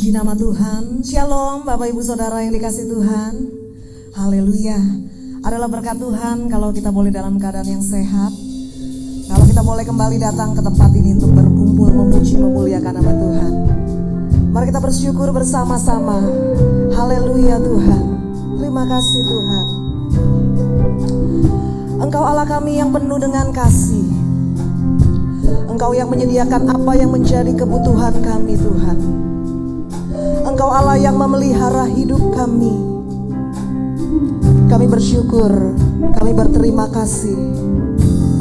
Puji nama Tuhan. Shalom Bapak Ibu Saudara yang dikasih Tuhan. Haleluya. Adalah berkat Tuhan kalau kita boleh dalam keadaan yang sehat. Kalau kita boleh kembali datang ke tempat ini untuk berkumpul memuji memuliakan nama Tuhan. Mari kita bersyukur bersama-sama. Haleluya Tuhan. Terima kasih Tuhan. Engkau Allah kami yang penuh dengan kasih. Engkau yang menyediakan apa yang menjadi kebutuhan kami Tuhan. Engkau Allah yang memelihara hidup kami. Kami bersyukur, kami berterima kasih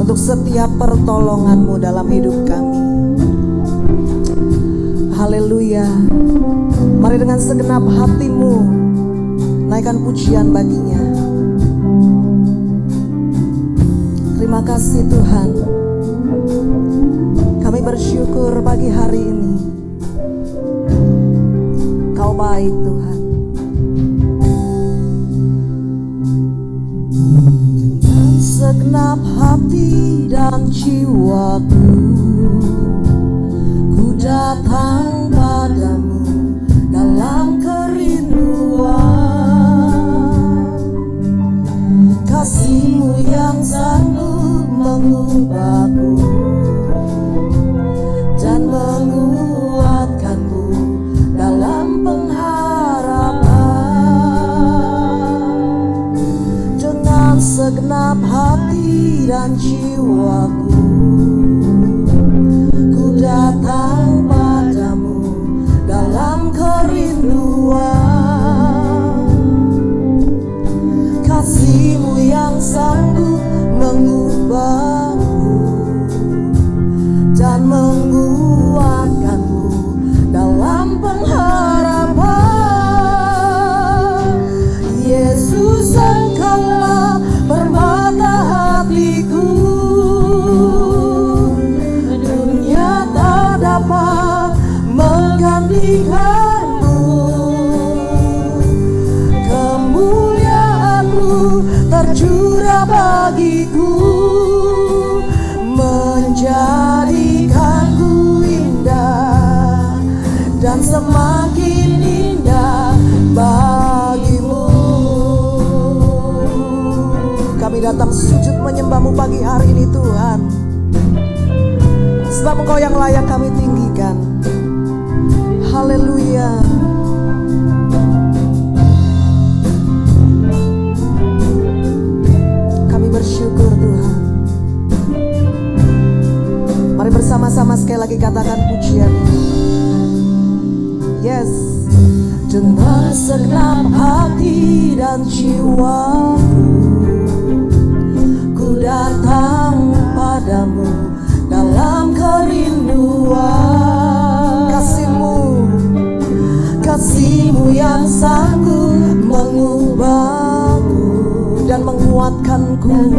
untuk setiap pertolongan-Mu dalam hidup kami. Haleluya. Mari dengan segenap hatimu naikkan pujian baginya. Terima kasih Tuhan. Kami bersyukur pagi hari ini. Kau baik Tuhan. Dengan segenap hati dan jiwaku, ku datang padamu dalam kerinduan. Kasih-Mu yang sanggup mengubahku dan menguatkanku dalam pengharapan. Dengan segenap hati dan jiwaku, ku datang padamu dalam kerinduan. Kasih-Mu yang sanggup mengubahku dan menguatkanku dalam pengharapan. Yesus, Engkaulah permata hatiku. Dunia tak dapat menggantikan-Mu. Kemuliaan-Mu tercurah bagiku, menjadikanku indah dan semakin indah bagi-Mu. Kami datang sujud menyembah-Mu pagi hari ini Tuhan, sebab Engkau yang layak kami tinggikan. Haleluya. Kami bersyukur Tuhan. Mari bersama-sama sekali lagi katakan pujian. Yes. Dengan segenap hati dan jiwaku, ku datang padamu dalam kerinduan. Kasih-Mu yang sanggup mengubahku dan menguatkanku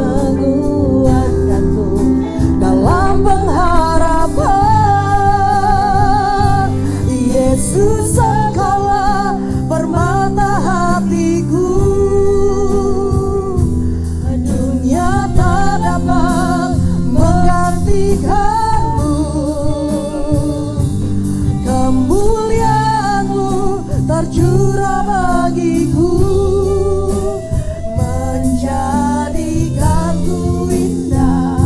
dalam pengharapan. Yesus, Engkaulah permata hatiku. Dunia tak dapat menggantikan-Mu. Kemuliaan-Mu tercurah bagiku, menjadikanku indah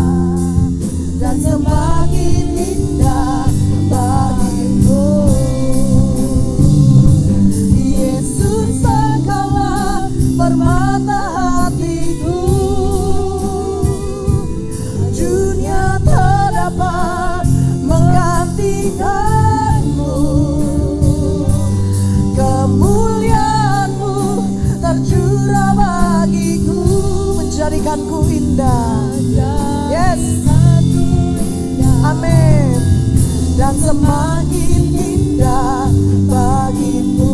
dan semakin indah bagi-Mu. Yesus, Engkaulah permata hatiku. Dunia tak dapat menggantikan-Mu. Kemuliaan-Mu tercurah bagiku, menjadikanku indah. Yes. Amin. Dan semakin indah bagi-Mu.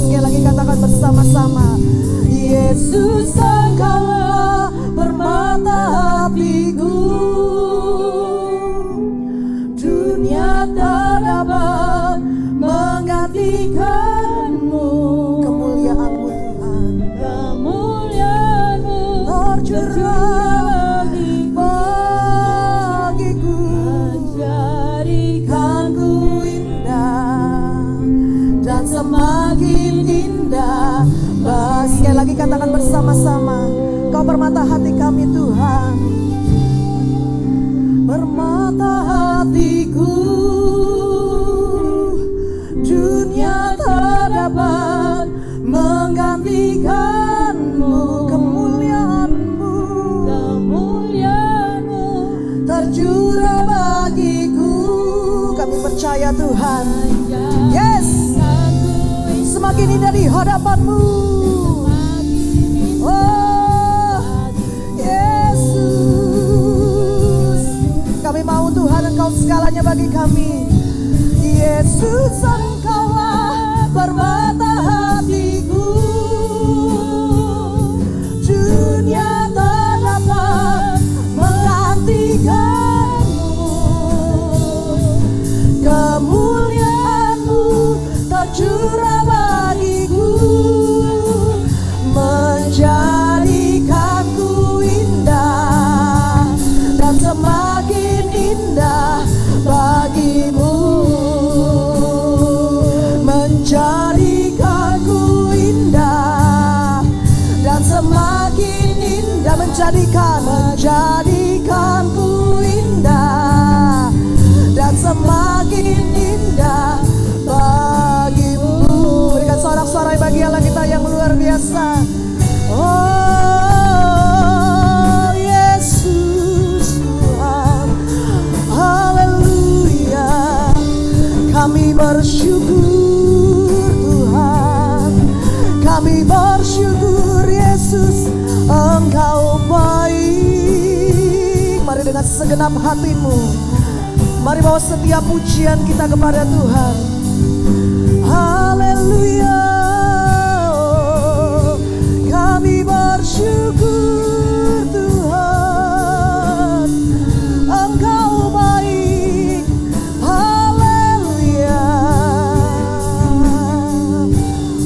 Sekali lagi katakan bersama-sama. Yesus, Engkaulah permata hatiku. Dunia tak dapat menggantikan-Mu. Kemuliaan-Mu Tuhan. Kemuliaan-Mu tercurah bagiku, menjadikanku indah dan permata hati kami Tuhan. Permata hatiku, dunia tak dapat menggantikanmu. Kemuliaanmu tercurah bagiku. Kami percaya Tuhan. Yes, semakin indah di hadapanmu. Oh Yesus, kami mau Tuhan Engkau segalanya bagi kami. Yesus, Engkaulah permata hatiku, dunia tak dapat menggantikanmu. Kemuliaanmu tercurah bagiku, menjadikanku indah dan semakin indah bagimu. Menjadikanku indah dan semakin indah. Menjadikanku indah dan semakin indah bagimu. Berikan sorak-sorai bagi Allah kita yang luar biasa. Oh Yesus Tuhan, haleluya. Kami bersyukur Tuhan, kami bersyukur Yesus, Engkau baik. Mari dengan segenap hatimu, mari bawa setiap pujian kita kepada Tuhan. Haleluya. Kami bersyukur Tuhan, Engkau baik. Haleluya.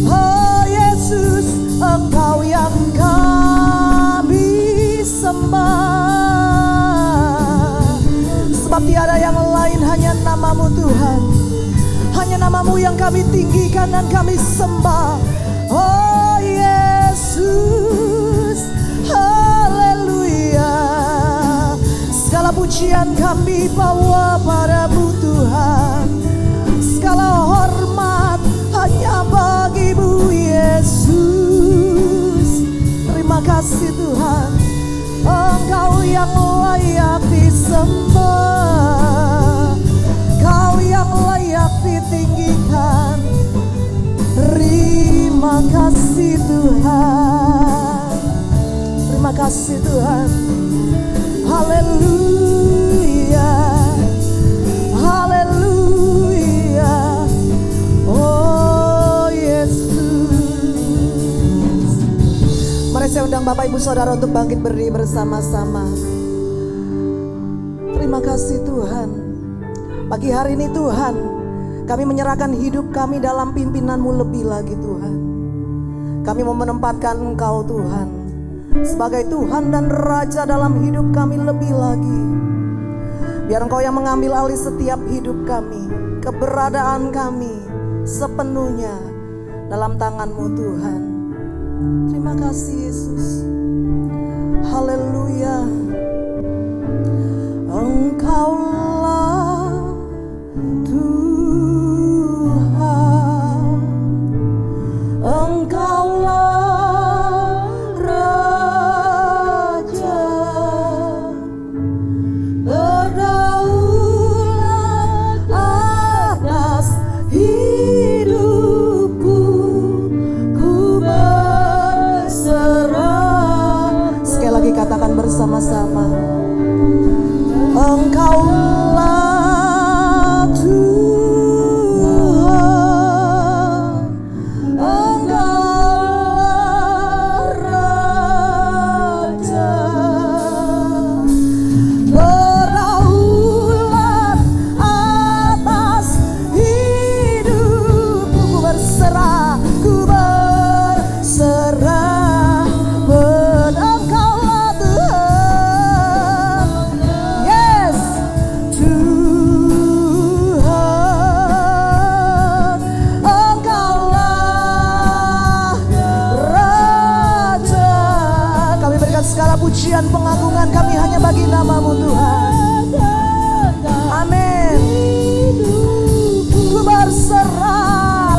Oh Yesus, Engkau yang kami sembah. Sebab tiada yang lain, hanya nama-Mu Tuhan. Hanya nama-Mu yang kami tinggikan dan kami sembah. Oh Yesus, haleluya. Segala pujian kami bawa padamu Tuhan. Segala hormat hanya bagi-Mu Yesus. Terima kasih Tuhan, Engkau yang layak disembah, Kau yang layak ditinggikan. Terima kasih Tuhan, terima kasih Tuhan. Haleluya, haleluya. Oh Yesus. Mari saya undang Bapak Ibu Saudara untuk bangkit berdiri bersama-sama. Terima kasih Tuhan. Pagi hari ini Tuhan, kami menyerahkan hidup kami dalam pimpinan-Mu lebih lagi Tuhan. Kami mau menempatkan Engkau Tuhan sebagai Tuhan dan Raja dalam hidup kami lebih lagi. Biar Engkau yang mengambil alih setiap hidup kami, keberadaan kami sepenuhnya dalam tangan-Mu Tuhan. Terima kasih Yesus. Haleluya. Engkaulah Tuhan, Engkaulah Raja, berdaulat atas hidupku, ku berserah. Sekali lagi katakan bersama-sama. Engkaulah Tuhan, Engkaulah Raja, berdaulat atas hidupku, ku berserah, ku berserah. Engkaulah Tuhan, yes, segala pujian pengagungan kami hanya bagi nama-Mu Tuhan. Amin. Ku berserah,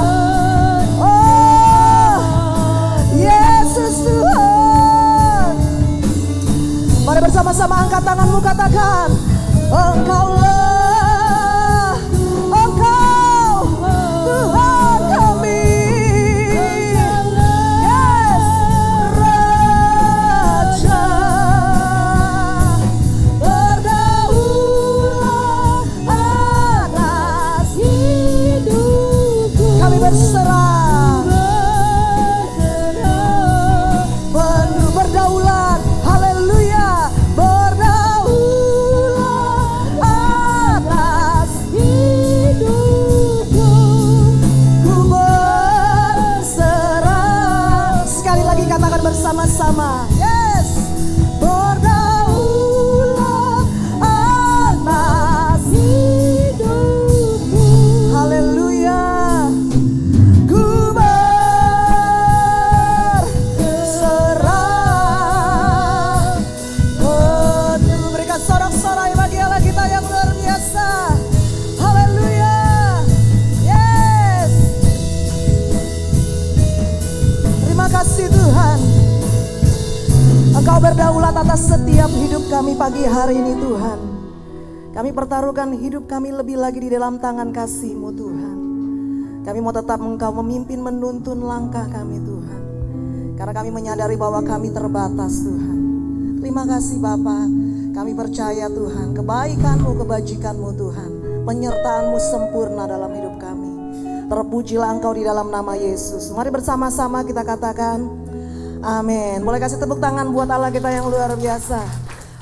oh Yesus Tuhan. Mari bersama-sama angkat tanganmu, katakan, Engkaulah, Engkau Tuhan kami. Berserah, penuh berdaulat, haleluya, berdaulat atas hidupku, ku berserah. Sekali lagi katakan bersama-sama, yes, berdaulat atas hidupku, haleluya. Tuhan, Engkau berdaulat atas setiap hidup kami pagi hari ini Tuhan. Kami pertaruhkan hidup kami lebih lagi di dalam tangan kasih-Mu Tuhan. Kami mau tetap Engkau memimpin menuntun langkah kami Tuhan. Karena kami menyadari bahwa kami terbatas Tuhan. Terima kasih Bapa. Kami percaya Tuhan, kebaikan-Mu, kebajikan-Mu Tuhan, penyertaan-Mu sempurna dalam hidup kami. Terpujilah Engkau di dalam nama Yesus. Mari bersama-sama kita katakan amin. Boleh kasih tepuk tangan buat Allah kita yang luar biasa.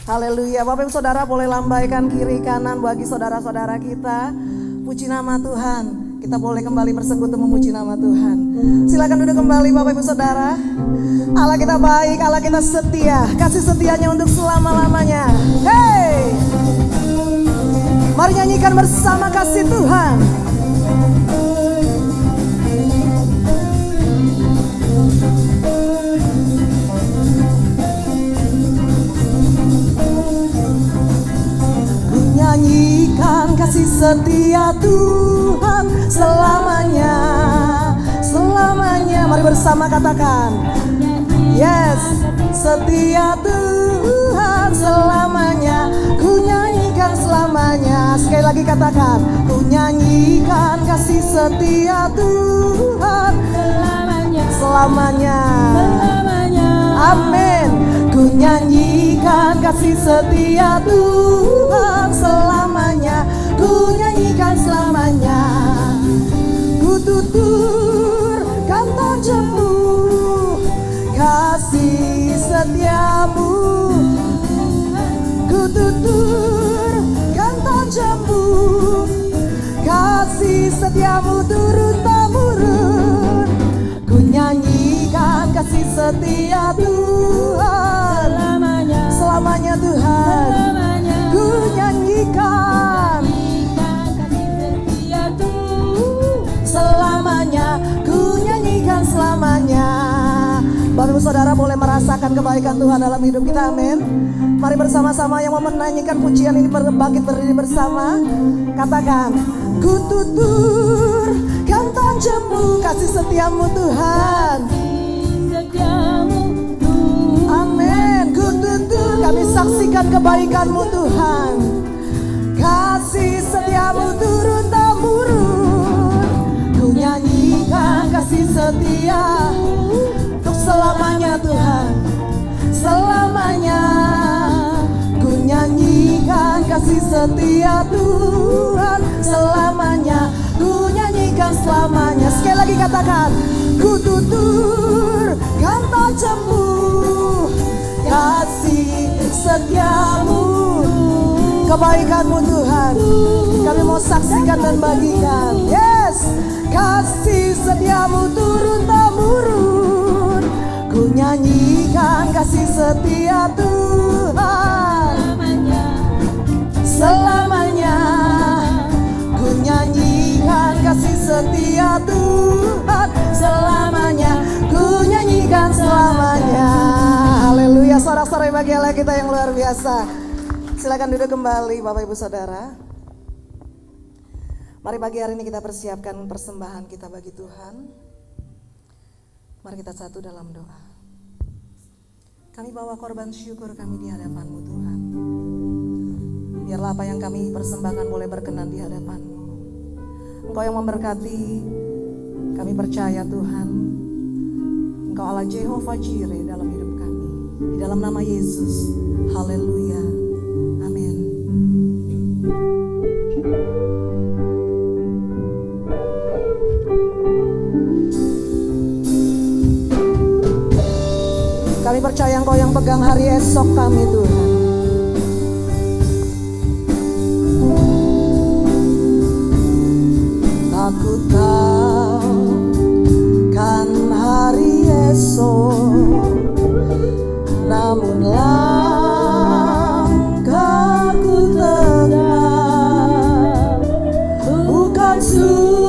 Haleluya. Bapak Ibu Saudara boleh lambaikan kiri kanan bagi saudara-saudara kita. Puji nama Tuhan. Kita boleh kembali bersekutu memuji nama Tuhan. Silakan duduk kembali Bapak Ibu Saudara. Allah kita baik, Allah kita setia. Kasih setianya untuk selama-lamanya. Hey, mari nyanyikan bersama kasih Tuhan. Nyanyikan kasih setia Tuhan selamanya, selamanya. Mari bersama katakan, yes, setia Tuhan selamanya. Ku nyanyikan selamanya. Sekali lagi katakan, ku nyanyikan kasih setia Tuhan selamanya, selamanya, selamanya. Amin. Ku nyanyikan kasih setia Tuhan selamanya. Ku nyanyikan selamanya. Ku tuturkan tajammu, kasih setiamu. Ku tuturkan tajammu, kasih setiamu turun-temurun. Ku nyanyikan kasih setia Tuhan selamanya, selamanya Tuhan. Selamanya. Ku nyanyikan kasih setia Tuhan selamanya. Ku nyanyikan selamanya. Bapak Ibu Saudara boleh merasakan kebaikan Tuhan dalam hidup kita, amin. Mari bersama-sama yang mau menyanyikan pujian ini bangkit berdiri bersama. Katakan, ku tuturkan tajammu, kasih setiamu Tuhan. Amin. Ku tutur, kami saksikan kebaikan-Mu Tuhan. Kasih setiamu turun-temurun. Ku nyanyikan kasih setia untuk selamanya Tuhan, selamanya. Ku nyanyikan kasih setia Tuhan selamanya. Ku nyanyikan selamanya. Sekali lagi katakan, ku tuturkan tajammu, kasih setiamu, kebaikan-Mu Tuhan. Kami mau saksikan dan bagikan. Yes, kasih setiamu turun-temurun. Ku nyanyikan kasih setia Tuhan selamanya. Ku nyanyikan kasih setia Tuhan selamanya. Ku nyanyikan selamanya. Haleluya. Saudara sorak-sorai bagi Allah kita yang luar biasa. Silakan duduk kembali Bapak Ibu Saudara. Mari pagi hari ini kita persiapkan persembahan kita bagi Tuhan. Mari kita satu dalam doa. Kami bawa korban syukur kami di hadapan-Mu Tuhan. Biarlah apa yang kami persembahkan boleh berkenan di hadapan-Mu. Engkau yang memberkati, kami percaya Tuhan. Engkau Allah Jehovah Jireh dalam hidup kami. Di dalam nama Yesus, haleluya, amin. Kami percaya Engkau yang pegang hari esok kami Tuhan. Aku tahu kan hari esok, namun langkahku tegak, bukan surya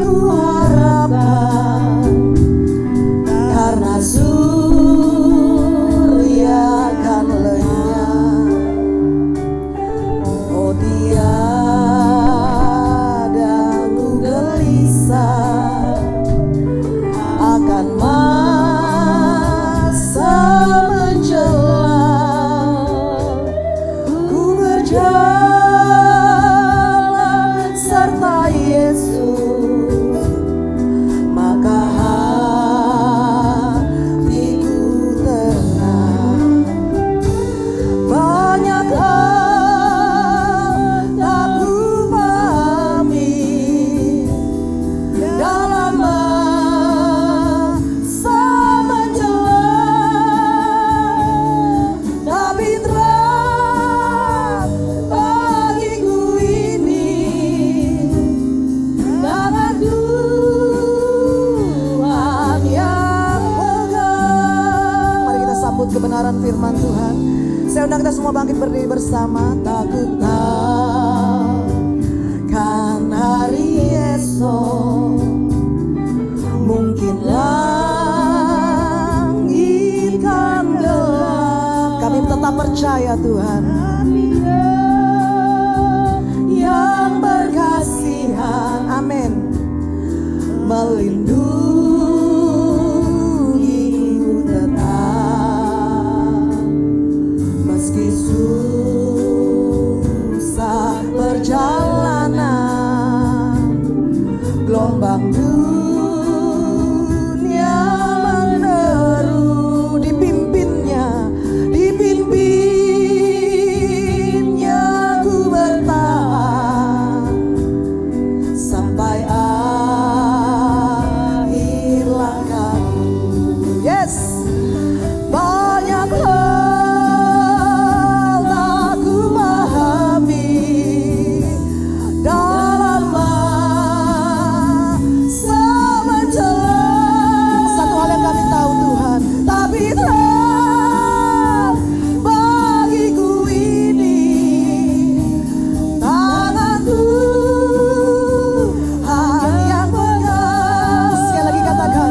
ku harapkan, karena surya kan lenyap. Oh tiada ku gelisah akan masa menjelang. Ku berjalan serta Yesus, maka hatiku tenang. Banyak hal tak ku pahami dalam masa menjelang, tapi terang bagiku ini tangan Tuhan yang pegang. Mari kita sambut kebenaran firman Tuhan. Saya undang kita semua bangkit berdiri bersama. Takut kan hari esok, mungkin langit kan gelap. Kami tetap percaya Tuhan yang berkasihan, amin, melindungiku tetap. Meski susah perjalanan, gelombang dunia meneru, dipimpinnya ku bertahan sampai akhir langkahku. Yes, banyak hal tak ku pahami dalam masa menjelang. Satu hal yang kami tahu Tuhan, tapi terang bagiku ini tangan Tuhan yang pegang. Sekali lagi katakan,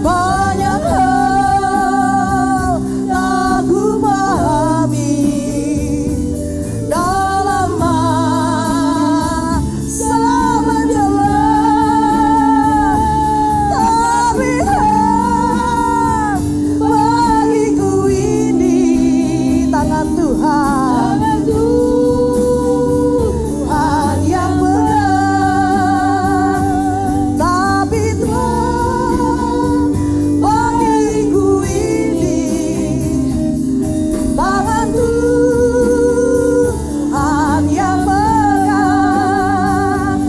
banyak hal tak ku pahami dalam masa menjelang, tapi terang bagiku ini tangan Tuhan yang pegang, tapi terang bagiku ini tangan Tuhan yang pegang,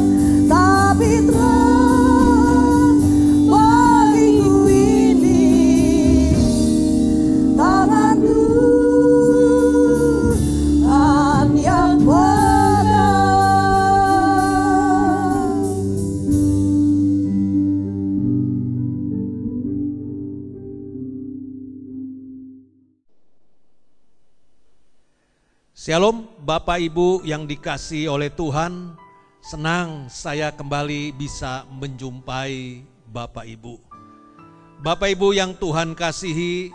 tapi terang bagiku ini tangan Tuhan yang pegang. Shalom Bapak Ibu yang dikasihi oleh Tuhan, senang saya kembali bisa menjumpai Bapak Ibu. Bapak Ibu yang Tuhan kasihi,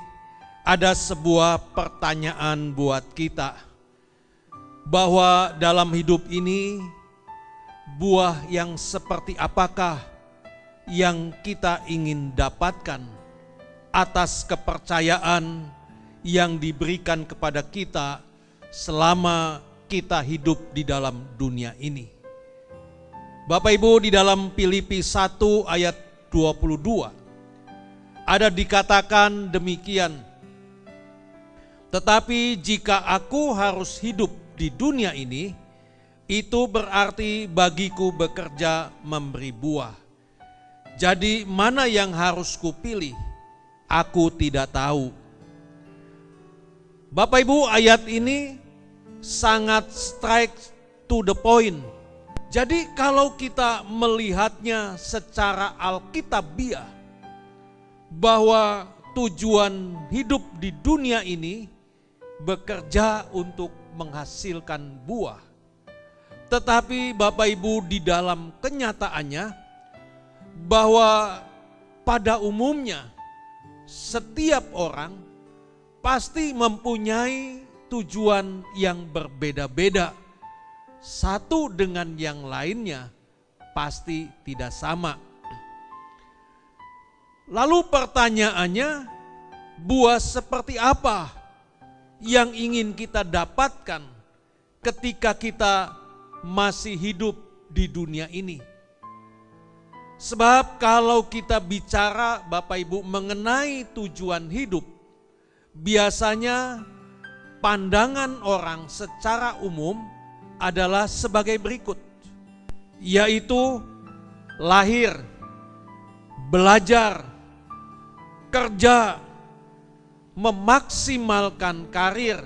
ada sebuah pertanyaan buat kita, bahwa dalam hidup ini buah yang seperti apakah yang kita ingin dapatkan atas kepercayaan yang diberikan kepada kita selama kita hidup di dalam dunia ini. Bapak Ibu, di dalam Filipi 1 ayat 22 ada dikatakan demikian, tetapi jika aku harus hidup di dunia ini, itu berarti bagiku bekerja memberi buah. Jadi mana yang harus kupilih? Aku tidak tahu. Bapak Ibu, ayat ini sangat straight to the point. Jadi kalau kita melihatnya secara alkitabiah, bahwa tujuan hidup di dunia ini bekerja untuk menghasilkan buah. Tetapi Bapak Ibu, di dalam kenyataannya bahwa pada umumnya setiap orang pasti mempunyai tujuan yang berbeda-beda. Satu dengan yang lainnya pasti tidak sama. Lalu pertanyaannya, buah seperti apa yang ingin kita dapatkan ketika kita masih hidup di dunia ini? Sebab kalau kita bicara Bapak Ibu mengenai tujuan hidup, biasanya pandangan orang secara umum adalah sebagai berikut, yaitu lahir, belajar, kerja, memaksimalkan karir,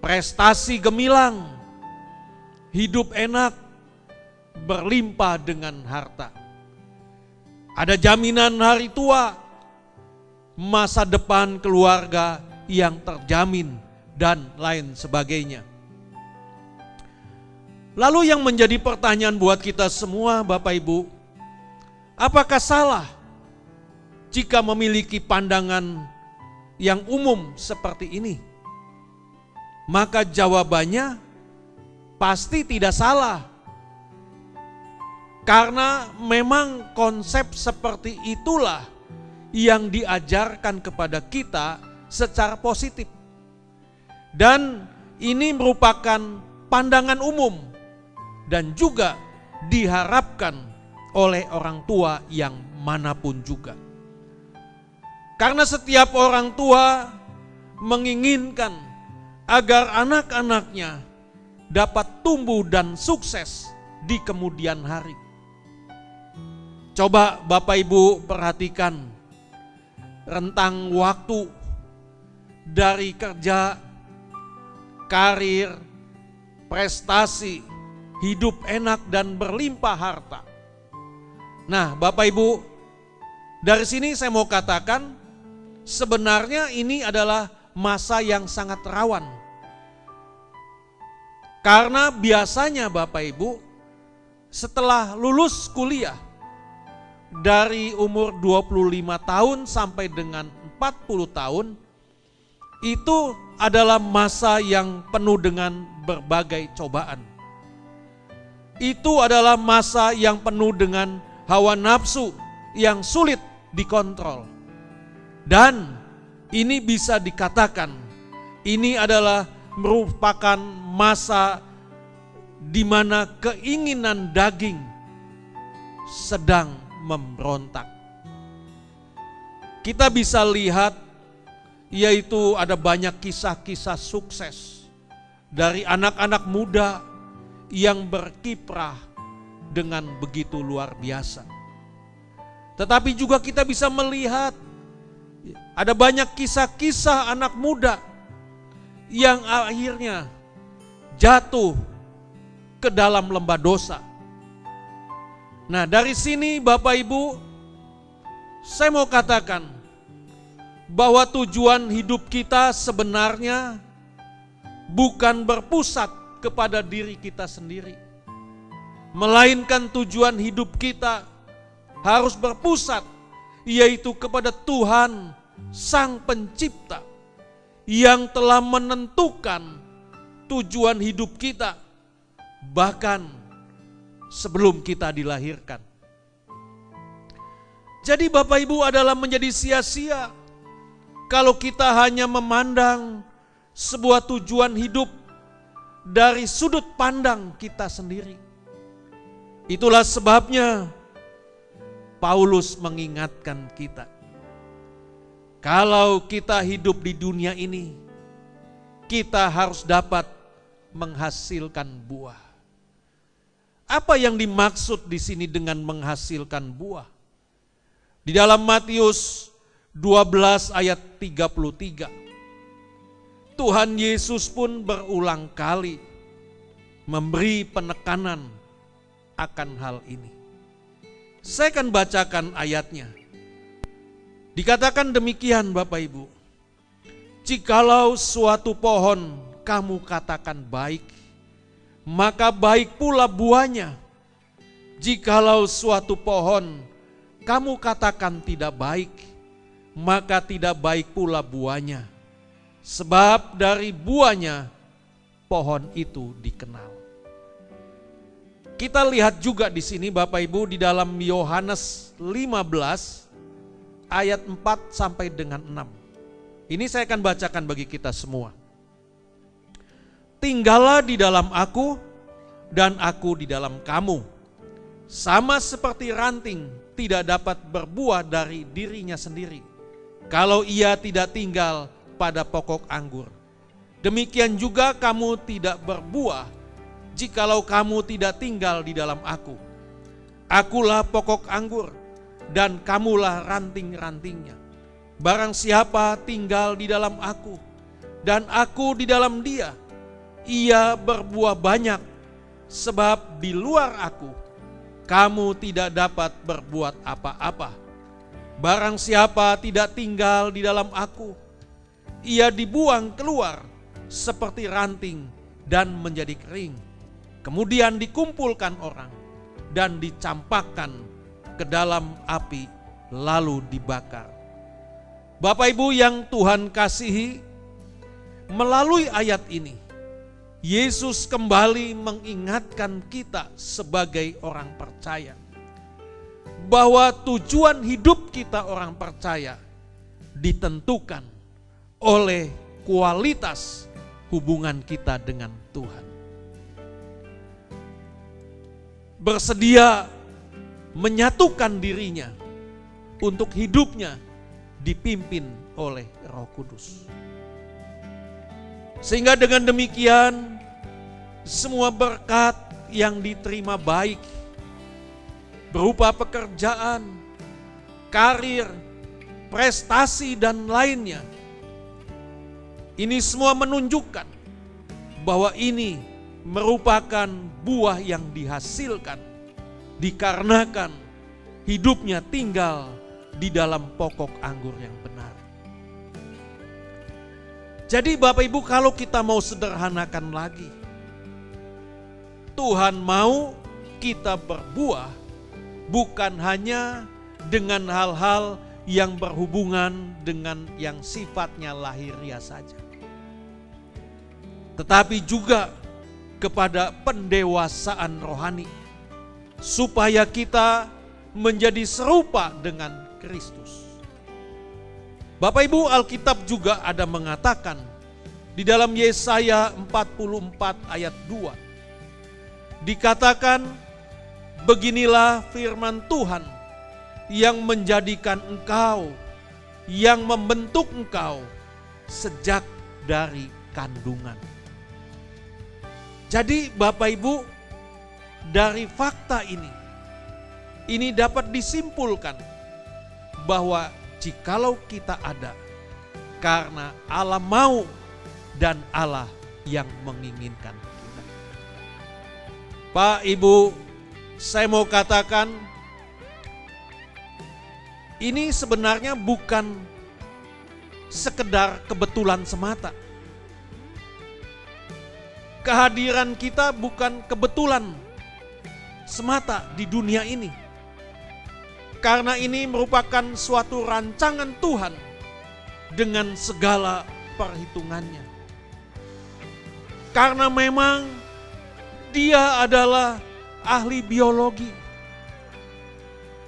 prestasi gemilang, hidup enak, berlimpah dengan harta. Ada jaminan hari tua, masa depan keluarga yang terjamin, dan lain sebagainya. Lalu yang menjadi pertanyaan buat kita semua Bapak Ibu, apakah salah jika memiliki pandangan yang umum seperti ini? Maka jawabannya pasti tidak salah. Karena memang konsep seperti itulah yang diajarkan kepada kita secara positif. Dan ini merupakan pandangan umum dan juga diharapkan oleh orang tua yang manapun juga. Karena setiap orang tua menginginkan agar anak-anaknya dapat tumbuh dan sukses di kemudian hari. Coba Bapak Ibu perhatikan rentang waktu dari kerja, karir, prestasi, hidup enak dan berlimpah harta. Nah Bapak Ibu, dari sini saya mau katakan sebenarnya ini adalah masa yang sangat rawan. Karena biasanya Bapak Ibu setelah lulus kuliah dari umur 25 tahun sampai dengan 40 tahun itu adalah masa yang penuh dengan berbagai cobaan. Itu adalah masa yang penuh dengan hawa nafsu yang sulit dikontrol. Dan ini bisa dikatakan ini adalah merupakan masa di mana keinginan daging sedang memberontak. Kita bisa lihat yaitu ada banyak kisah-kisah sukses dari anak-anak muda yang berkiprah dengan begitu luar biasa. Tetapi juga kita bisa melihat ada banyak kisah-kisah anak muda yang akhirnya jatuh ke dalam lembah dosa. Nah, dari sini Bapak Ibu, saya mau katakan bahwa tujuan hidup kita sebenarnya bukan berpusat kepada diri kita sendiri, melainkan tujuan hidup kita harus berpusat yaitu kepada Tuhan Sang Pencipta yang telah menentukan tujuan hidup kita bahkan sebelum kita dilahirkan. Jadi Bapak Ibu, adalah menjadi sia-sia kalau kita hanya memandang sebuah tujuan hidup dari sudut pandang kita sendiri. Itulah sebabnya Paulus mengingatkan kita, kalau kita hidup di dunia ini, kita harus dapat menghasilkan buah. Apa yang dimaksud di sini dengan menghasilkan buah? Di dalam Matius 12 ayat 33, Tuhan Yesus pun berulang kali memberi penekanan akan hal ini. Saya akan bacakan ayatnya. Dikatakan demikian Bapak Ibu, jikalau suatu pohon kamu katakan baik, maka baik pula buahnya. Jikalau suatu pohon kamu katakan tidak baik, maka tidak baik pula buahnya. Sebab dari buahnya pohon itu dikenal. Kita lihat juga di sini Bapak Ibu di dalam Yohanes 15 ayat 4 sampai dengan 6. Ini saya akan bacakan bagi kita semua. Tinggallah di dalam aku dan aku di dalam kamu. Sama seperti ranting tidak dapat berbuah dari dirinya sendiri kalau ia tidak tinggal pada pokok anggur. Demikian juga kamu tidak berbuah jikalau kamu tidak tinggal di dalam aku. Akulah pokok anggur dan kamulah ranting-rantingnya. Barang siapa tinggal di dalam aku dan aku di dalam dia, ia berbuah banyak, sebab di luar aku kamu tidak dapat berbuat apa-apa. Barang siapa tidak tinggal di dalam aku, ia dibuang keluar seperti ranting dan menjadi kering. Kemudian dikumpulkan orang dan dicampakkan ke dalam api lalu dibakar. Bapak Ibu yang Tuhan kasihi, melalui ayat ini Yesus kembali mengingatkan kita sebagai orang percaya bahwa tujuan hidup kita orang percaya ditentukan oleh kualitas hubungan kita dengan Tuhan. Bersedia menyatukan dirinya untuk hidupnya dipimpin oleh Roh Kudus. Sehingga dengan demikian semua berkat yang diterima baik berupa pekerjaan, karir, prestasi dan lainnya, ini semua menunjukkan bahwa ini merupakan buah yang dihasilkan dikarenakan hidupnya tinggal di dalam pokok anggur yang benar. Jadi Bapak Ibu, kalau kita mau sederhanakan lagi, Tuhan mau kita berbuah bukan hanya dengan hal-hal yang berhubungan dengan yang sifatnya lahiriah saja, tetapi juga kepada pendewasaan rohani, supaya kita menjadi serupa dengan Kristus. Bapak Ibu, Alkitab juga ada mengatakan di dalam Yesaya 44 ayat 2. Dikatakan, beginilah firman Tuhan yang menjadikan engkau, yang membentuk engkau sejak dari kandungan. Jadi Bapak Ibu, dari fakta ini dapat disimpulkan bahwa jikalau kita ada karena Allah mau dan Allah yang menginginkan kita. Pak, Ibu, saya mau katakan ini sebenarnya bukan sekedar kebetulan semata. Kehadiran kita bukan kebetulan semata di dunia ini. Karena ini merupakan suatu rancangan Tuhan dengan segala perhitungannya. Karena memang dia adalah ahli biologi,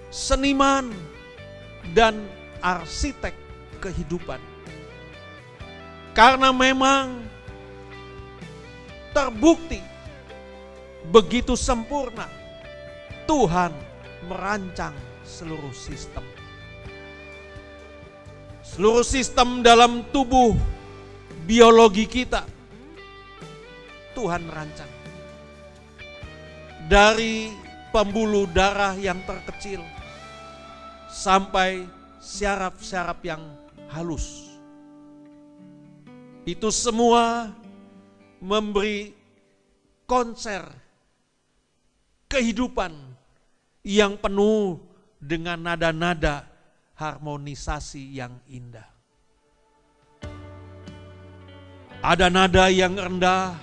seniman, dan arsitek kehidupan. Karena memang terbukti begitu sempurna Tuhan merancang seluruh sistem. Seluruh sistem dalam tubuh biologi kita Tuhan rancang. Dari pembuluh darah yang terkecil sampai syaraf-syaraf yang halus. Itu semua memberi konser kehidupan yang penuh dengan nada-nada harmonisasi yang indah. Ada nada yang rendah,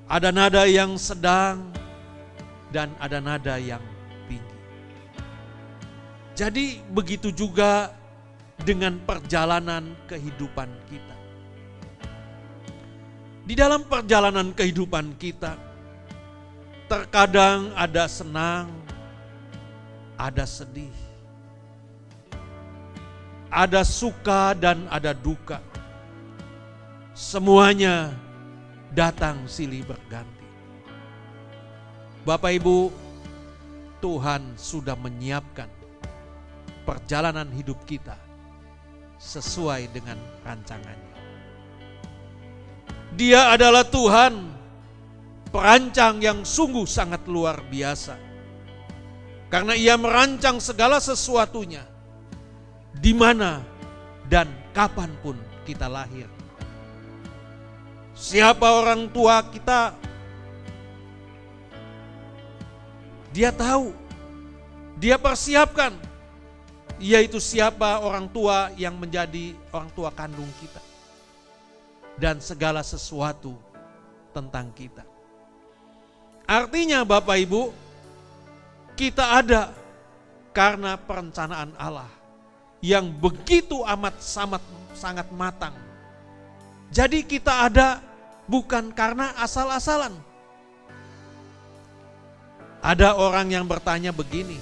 ada nada yang sedang, dan ada nada yang tinggi. Jadi begitu juga dengan perjalanan kehidupan kita. Di dalam perjalanan kehidupan kita, terkadang ada senang, ada sedih, ada suka dan ada duka. Semuanya datang silih berganti. Bapak Ibu, Tuhan sudah menyiapkan perjalanan hidup kita sesuai dengan rancangannya. Dia adalah Tuhan perancang yang sungguh sangat luar biasa. Karena Ia merancang segala sesuatunya di mana dan kapanpun kita lahir. Siapa orang tua kita, Dia tahu, Dia persiapkan, yaitu siapa orang tua yang menjadi orang tua kandung kita. Dan segala sesuatu tentang kita. Artinya Bapak Ibu, kita ada karena perencanaan Allah yang begitu amat sangat matang. Jadi kita ada bukan karena asal-asalan. Ada orang yang bertanya begini,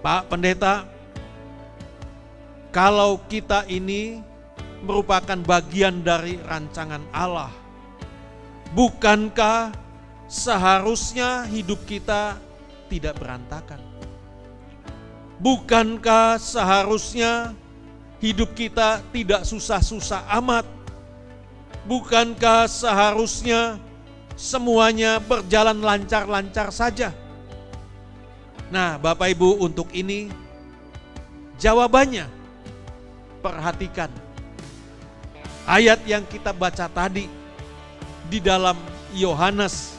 Pak Pendeta, kalau kita ini merupakan bagian dari rancangan Allah, bukankah seharusnya hidup kita tidak berantakan? Bukankah seharusnya hidup kita tidak susah-susah amat? Bukankah seharusnya semuanya berjalan lancar-lancar saja? Nah, Bapak Ibu, untuk ini jawabannya perhatikan ayat yang kita baca tadi di dalam Yohanes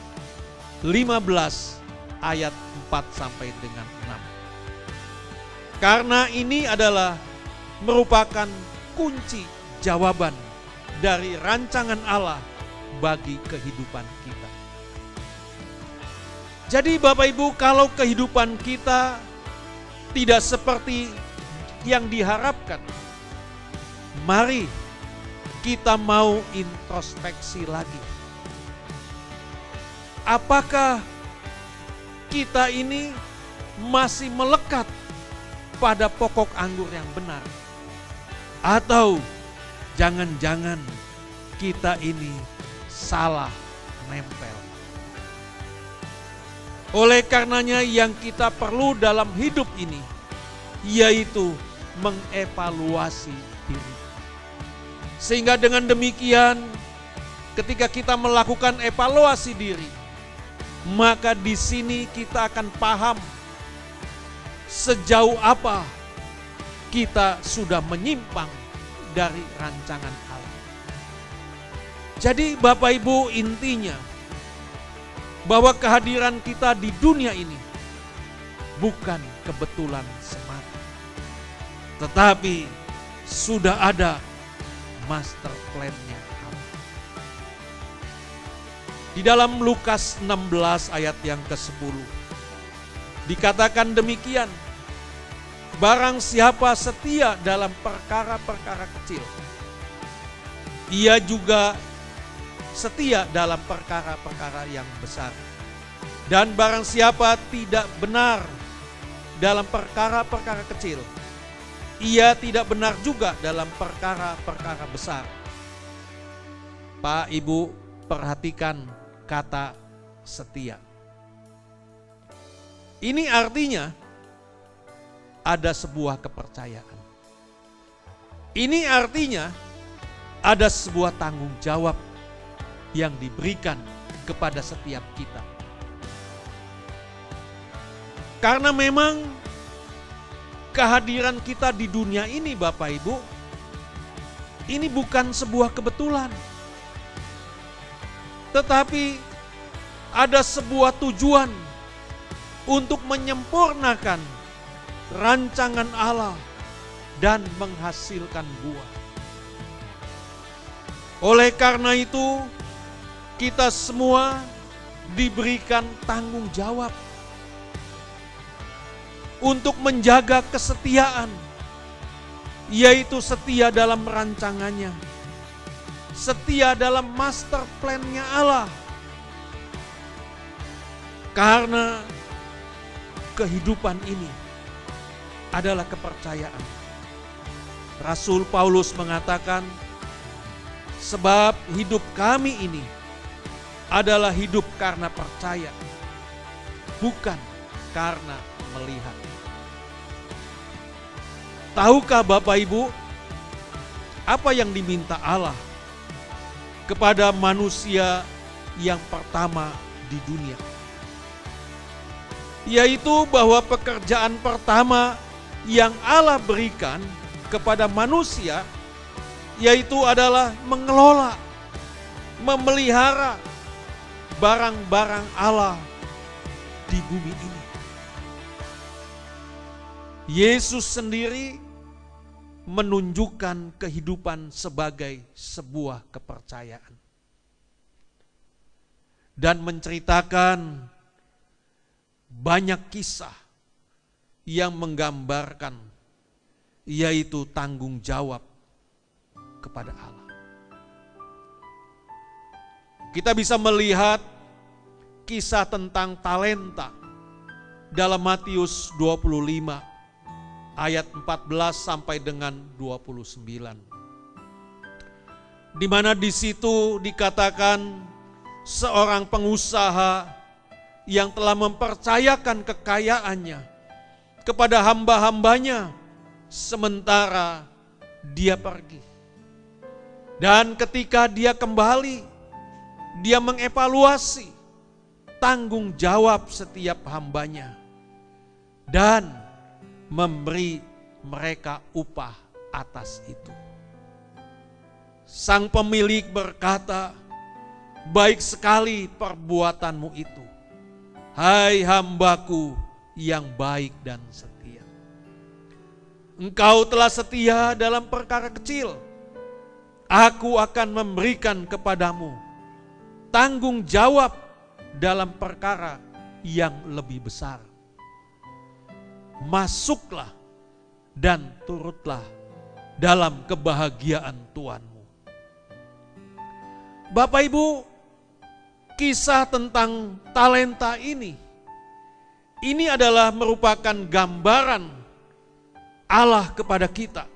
15 ayat 4 sampai dengan 6. Karena ini adalah merupakan kunci jawaban dari rancangan Allah bagi kehidupan kita. Jadi Bapak Ibu, kalau kehidupan kita tidak seperti yang diharapkan, mari kita mau introspeksi lagi. Apakah kita ini masih melekat pada pokok anggur yang benar? Atau jangan-jangan kita ini salah nempel? Oleh karenanya yang kita perlu dalam hidup ini, yaitu mengevaluasi diri. Sehingga dengan demikian ketika kita melakukan evaluasi diri, maka di sini kita akan paham sejauh apa kita sudah menyimpang dari rancangan Allah. Jadi Bapak Ibu, intinya bahwa kehadiran kita di dunia ini bukan kebetulan semata, tetapi sudah ada master plan-nya Allah. Di dalam Lukas 16 ayat yang ke-10 dikatakan demikian, barang siapa setia dalam perkara-perkara kecil, ia juga setia dalam perkara-perkara yang besar. Dan barang siapa tidak benar dalam perkara-perkara kecil, ia tidak benar juga dalam perkara-perkara besar. Pak, Ibu, perhatikan kata setia. Ini artinya ada sebuah kepercayaan. Ini artinya ada sebuah tanggung jawab yang diberikan kepada setiap kita. Karena memang kehadiran kita di dunia ini, Bapak Ibu, ini bukan sebuah kebetulan. Tetapi ada sebuah tujuan untuk menyempurnakan rancangan Allah dan menghasilkan buah. Oleh karena itu, kita semua diberikan tanggung jawab untuk menjaga kesetiaan, yaitu setia dalam rancangannya, setia dalam master plan-nya Allah. Karena kehidupan ini adalah kepercayaan. Rasul Paulus mengatakan, sebab hidup kami ini adalah hidup karena percaya, bukan karena melihat. Tahukah Bapak Ibu, apa yang diminta Allah kepada manusia yang pertama di dunia? Yaitu bahwa pekerjaan pertama yang Allah berikan kepada manusia, yaitu adalah mengelola, memelihara barang-barang Allah di bumi ini. Yesus sendiri menunjukkan kehidupan sebagai sebuah kepercayaan dan menceritakan banyak kisah yang menggambarkan yaitu tanggung jawab kepada Allah. Kita bisa melihat kisah tentang talenta dalam Matius 25 ayat 14 sampai dengan 29. Di mana di situ dikatakan seorang pengusaha yang telah mempercayakan kekayaannya kepada hamba-hambanya sementara dia pergi. Dan ketika dia kembali, dia mengevaluasi tanggung jawab setiap hambanya dan memberi mereka upah atas itu. Sang pemilik berkata, "Baik sekali perbuatanmu itu, hai hambaku yang baik dan setia. Engkau telah setia dalam perkara kecil, aku akan memberikan kepadamu tanggung jawab dalam perkara yang lebih besar. Masuklah dan turutlah dalam kebahagiaan Tuhanmu." Bapak Ibu, kisah tentang talenta ini adalah merupakan gambaran Allah kepada kita.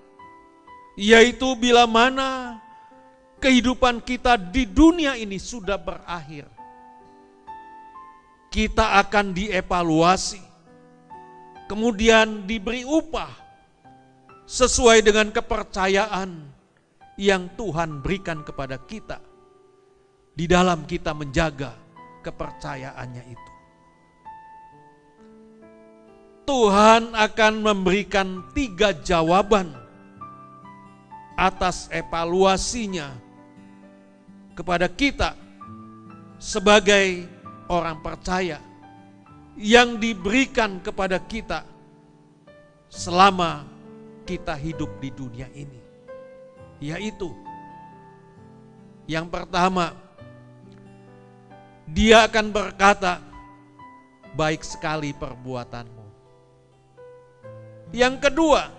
Yaitu bila mana kehidupan kita di dunia ini sudah berakhir, kita akan dievaluasi, kemudian diberi upah sesuai dengan kepercayaan yang Tuhan berikan kepada kita di dalam kita menjaga kepercayaannya itu. Tuhan akan memberikan 3 jawaban atas evaluasinya kepada kita sebagai orang percaya yang diberikan kepada kita selama kita hidup di dunia ini. Yaitu, yang pertama, Dia akan berkata, "Baik sekali perbuatanmu." Yang kedua,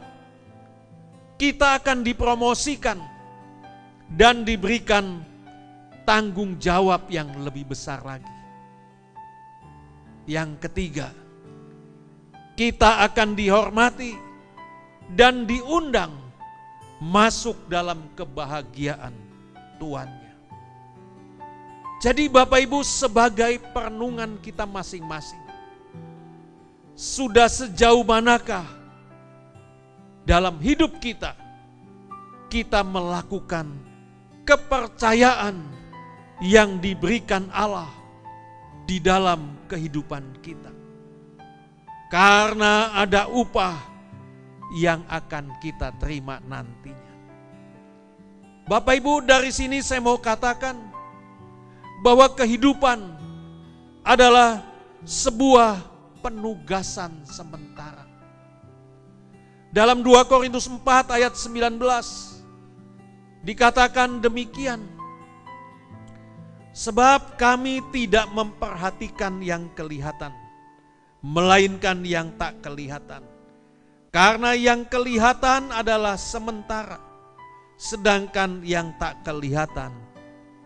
kita akan dipromosikan dan diberikan tanggung jawab yang lebih besar lagi. Yang ketiga, kita akan dihormati dan diundang masuk dalam kebahagiaan tuannya. Jadi Bapak Ibu, sebagai perenungan kita masing-masing, sudah sejauh manakah dalam hidup kita melakukan kepercayaan yang diberikan Allah di dalam kehidupan kita? Karena ada upah yang akan kita terima nantinya. Bapak Ibu, dari sini saya mau katakan bahwa kehidupan adalah sebuah penugasan sementara. Dalam 2 Korintus 4 ayat 19 dikatakan demikian. Sebab kami tidak memperhatikan yang kelihatan, melainkan yang tak kelihatan. Karena yang kelihatan adalah sementara, sedangkan yang tak kelihatan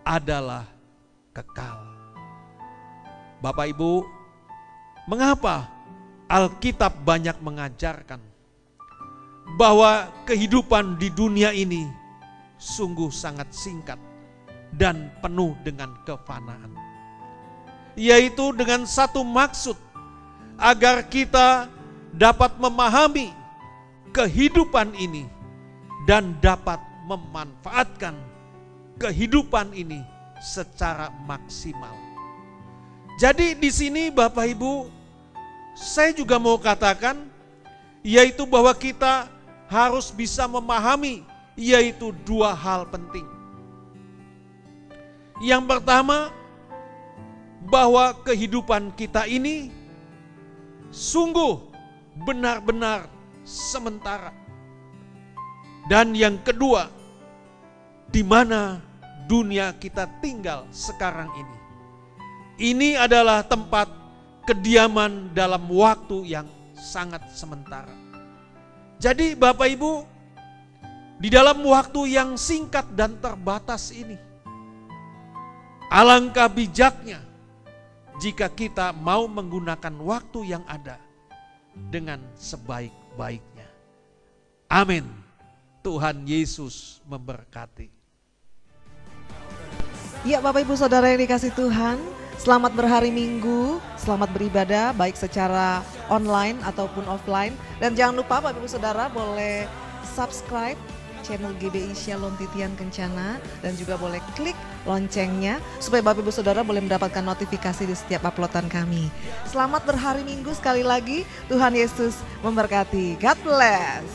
adalah kekal. Bapak Ibu, mengapa Alkitab banyak mengajarkan bahwa kehidupan di dunia ini sungguh sangat singkat dan penuh dengan kefanaan? Yaitu dengan satu maksud, agar kita dapat memahami kehidupan ini dan dapat memanfaatkan kehidupan ini secara maksimal. Jadi di sini Bapak Ibu, saya juga mau katakan, yaitu bahwa kita harus bisa memahami yaitu dua hal penting. Yang pertama, bahwa kehidupan kita ini sungguh benar-benar sementara. Dan yang kedua, di mana dunia kita tinggal sekarang ini, ini adalah tempat kediaman dalam waktu yang sangat sementara. Jadi Bapak Ibu, di dalam waktu yang singkat dan terbatas ini, alangkah bijaknya jika kita mau menggunakan waktu yang ada dengan sebaik-baiknya. Amin. Tuhan Yesus memberkati. Ya Bapak Ibu Saudara yang dikasih Tuhan, selamat berhari Minggu, selamat beribadah baik secara online ataupun offline. Dan jangan lupa Bapak Ibu Saudara boleh subscribe channel GBI Shalom Titian Kencana dan juga boleh klik loncengnya supaya Bapak Ibu Saudara boleh mendapatkan notifikasi di setiap uploadan kami. Selamat berhari Minggu sekali lagi, Tuhan Yesus memberkati. God bless.